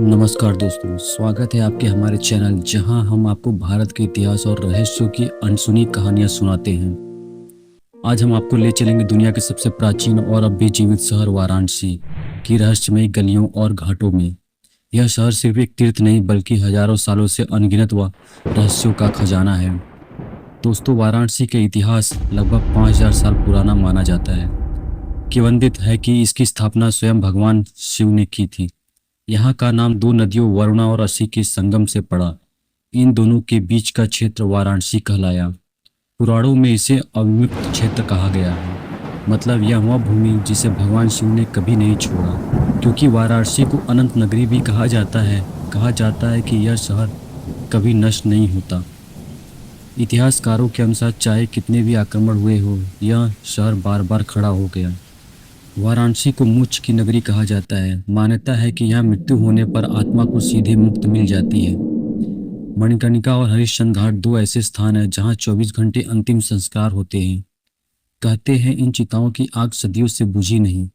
नमस्कार दोस्तों, स्वागत है आपके हमारे चैनल जहां हम आपको भारत के इतिहास और रहस्यों की अनसुनी कहानियां सुनाते हैं। आज हम आपको ले चलेंगे दुनिया के सबसे प्राचीन और अब भी जीवित शहर वाराणसी की रहस्यमयी गलियों और घाटों में। यह शहर सिर्फ एक तीर्थ नहीं बल्कि हजारों सालों से अनगिनत व रहस्यों का खजाना है। दोस्तों, वाराणसी का इतिहास लगभग 5000 साल पुराना माना जाता है। किवंदित है कि इसकी स्थापना स्वयं भगवान शिव ने की थी। यहाँ का नाम दो नदियों वरुणा और असी के संगम से पड़ा। इन दोनों के बीच का क्षेत्र वाराणसी कहलाया। पुराणों में इसे अविमुक्त क्षेत्र कहा गया है, मतलब यह वह भूमि जिसे भगवान शिव ने कभी नहीं छोड़ा। क्योंकि वाराणसी को अनंत नगरी भी कहा जाता है कि यह शहर कभी नष्ट नहीं होता। इतिहासकारों के अनुसार चाहे कितने भी आक्रमण हुए हो, यह शहर बार बार खड़ा हो गया। वाराणसी को मोक्ष की नगरी कहा जाता है। मान्यता है कि यहाँ मृत्यु होने पर आत्मा को सीधे मुक्त मिल जाती है। मणिकर्णिका और हरिश्चंद्र घाट दो ऐसे स्थान हैं जहाँ 24 घंटे अंतिम संस्कार होते हैं। कहते हैं इन चिताओं की आग सदियों से बुझी नहीं।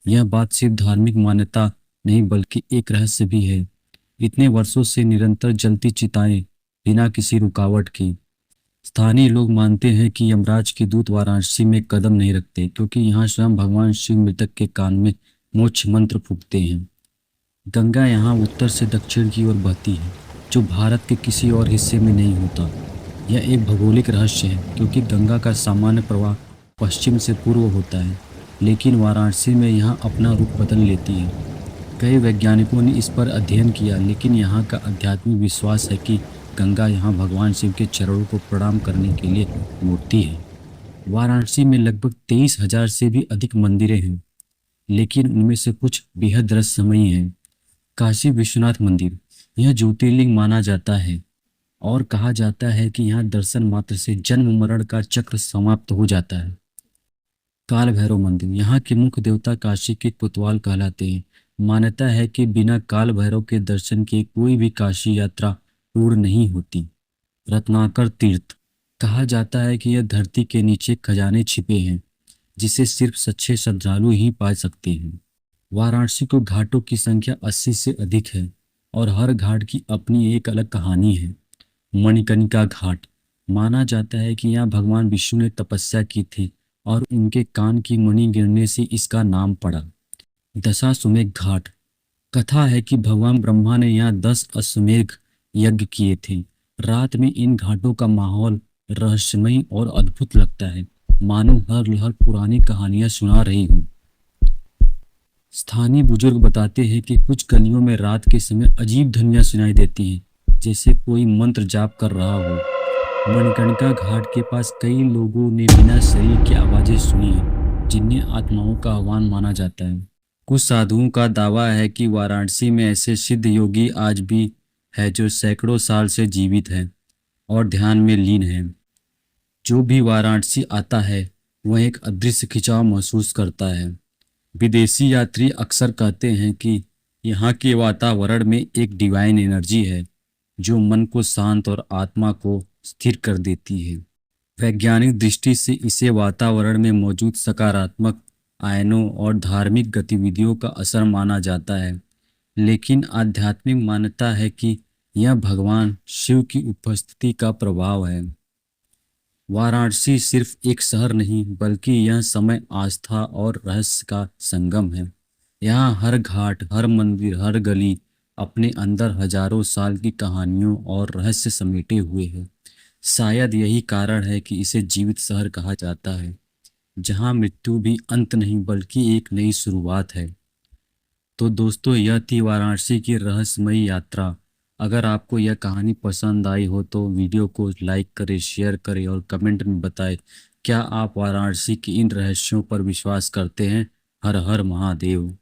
यह बात सिर्फ धार्मिक मान्यता नहीं बल्कि एक रहस्य भी है। इतने वर्षों से निरंतर जलती चिताएं बिना किसी रुकावट की। स्थानीय लोग मानते हैं कि यमराज के दूत वाराणसी में कदम नहीं रखते क्योंकि यहाँ स्वयं भगवान शिव मृतक के कान में मोक्ष मंत्र फूंकते हैं। गंगा यहाँ उत्तर से दक्षिण की ओर बहती है, जो भारत के किसी और हिस्से में नहीं होता। यह एक भौगोलिक रहस्य है क्योंकि गंगा का सामान्य प्रवाह पश्चिम से पूर्व होता है, लेकिन वाराणसी में यहाँ अपना रुख बदल लेती है। कई वैज्ञानिकों ने इस पर अध्ययन किया, लेकिन यहाँ का आध्यात्मिक विश्वास है कि गंगा यहाँ भगवान शिव के चरणों को प्रणाम करने के लिए मूर्ति है। वाराणसी में लगभग 23,000 से भी अधिक मंदिरें हैं, लेकिन उनमें से कुछ बेहद रहस्यमयी हैं। काशी विश्वनाथ मंदिर यह ज्योतिर्लिंग माना जाता है और कहा जाता है कि यहाँ दर्शन मात्र से जन्म मरण का चक्र समाप्त हो जाता है। काल भैरव मंदिर यहाँ के मुख्य देवता काशी के कोतवाल कहलाते हैं। मान्यता है कि बिना काल भैरव के दर्शन के कोई भी काशी यात्रा पूर्ण नहीं होती। रत्नाकर तीर्थ कहा जाता है कि यह धरती के नीचे खजाने छिपे हैं जिसे सिर्फ सच्चे श्रद्धालु ही पा सकते हैं। वाराणसी को घाटों की संख्या 80 से अधिक है और हर घाट की अपनी एक अलग कहानी है। मणिकर्णिका घाट माना जाता है कि यहाँ भगवान विष्णु ने तपस्या की थी और उनके कान की मणि गिरने से इसका नाम पड़ा। दशाश्वमेध घाट कथा है कि भगवान ब्रह्मा ने यहाँ 10 अश्वमेध यज्ञ किए थे। रात में इन घाटों का माहौल रहस्यमयी और अद्भुत लगता है, मानो हर लहर पुरानी कहानियां सुना रही हूँ। स्थानीय बुजुर्ग बताते हैं कि कुछ गलियों में रात के समय अजीब ध्वनियां सुनाई देती हैं, जैसे कोई मंत्र जाप कर रहा हो। मणिकर्णिका घाट के पास कई लोगों ने बिना शरीर की आवाजें सुनी हैं, जिन्हें आत्माओं का आह्वान माना जाता है। कुछ साधुओं का दावा है कि वाराणसी में ऐसे सिद्ध योगी आज भी है जो सैकड़ों साल से जीवित है और ध्यान में लीन है। जो भी वाराणसी आता है वह एक अदृश्य खिंचाव महसूस करता है। विदेशी यात्री अक्सर कहते हैं कि यहाँ के वातावरण में एक डिवाइन एनर्जी है जो मन को शांत और आत्मा को स्थिर कर देती है। वैज्ञानिक दृष्टि से इसे वातावरण में मौजूद सकारात्मक आयनों और धार्मिक गतिविधियों का असर माना जाता है, लेकिन आध्यात्मिक मान्यता है कि यह भगवान शिव की उपस्थिति का प्रभाव है। वाराणसी सिर्फ एक शहर नहीं बल्कि यह समय, आस्था और रहस्य का संगम है। यहाँ हर घाट, हर मंदिर, हर गली अपने अंदर हजारों साल की कहानियों और रहस्य समेटे हुए है। शायद यही कारण है कि इसे जीवित शहर कहा जाता है, जहाँ मृत्यु भी अंत नहीं बल्कि एक नई शुरुआत है। तो दोस्तों, यह थी वाराणसी की रहस्यमयी यात्रा। अगर आपको यह कहानी पसंद आई हो तो वीडियो को लाइक करें, शेयर करें और कमेंट में बताएं क्या आप वाराणसी के इन रहस्यों पर विश्वास करते हैं। हर हर महादेव।